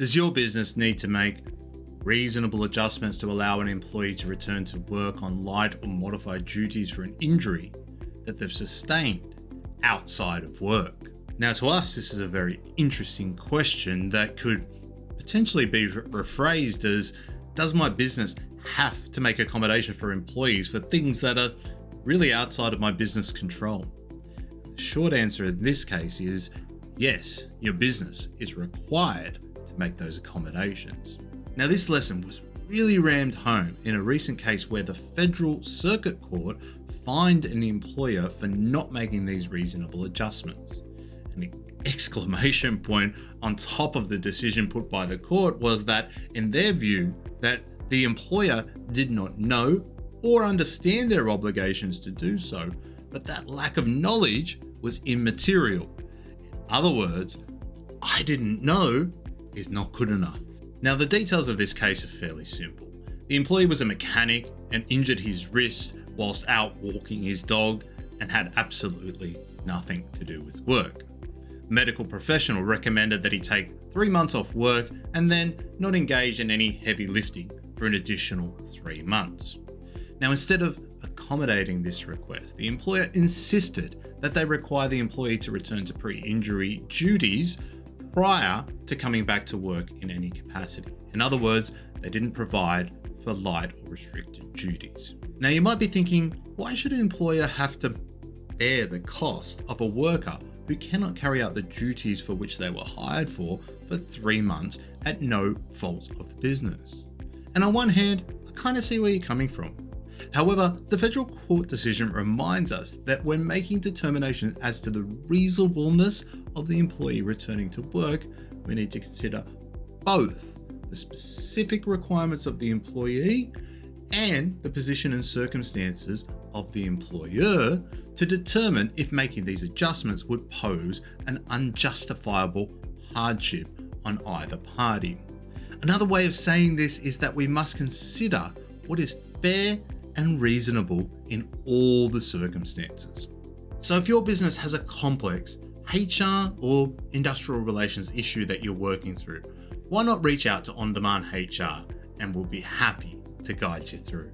Does your business need to make reasonable adjustments to allow an employee to return to work on light or modified duties for an injury that they've sustained outside of work? Now, to us, this is a very interesting question that could potentially be rephrased as, does my business have to make accommodation for employees for things that are really outside of my business control? The short answer in this case is yes, your business is required to make those accommodations. Now, this lesson was really rammed home in a recent case where the Federal Circuit Court fined an employer for not making these reasonable adjustments. And the exclamation point on top of the decision put by the court was that, in their view, that the employer did not know or understand their obligations to do so, but that lack of knowledge was immaterial. In other words, I didn't know is not good enough. Now, the details of this case are fairly simple. The employee was a mechanic and injured his wrist whilst out walking his dog and had absolutely nothing to do with work. The medical professional recommended that he take 3 months off work and then not engage in any heavy lifting for an additional 3 months. Now, instead of accommodating this request, the employer insisted that they require the employee to return to pre-injury duties prior to coming back to work in any capacity. In other words, they didn't provide for light or restricted duties. Now, you might be thinking, why should an employer have to bear the cost of a worker who cannot carry out the duties for which they were hired for 3 months at no fault of the business? And on one hand, I kind of see where you're coming from. However, the federal court decision reminds us that when making determinations as to the reasonableness of the employee returning to work, we need to consider both the specific requirements of the employee and the position and circumstances of the employer to determine if making these adjustments would pose an unjustifiable hardship on either party. Another way of saying this is that we must consider what is fair and reasonable in all the circumstances. So if your business has a complex HR or industrial relations issue that you're working through, why not reach out to On Demand HR and we'll be happy to guide you through.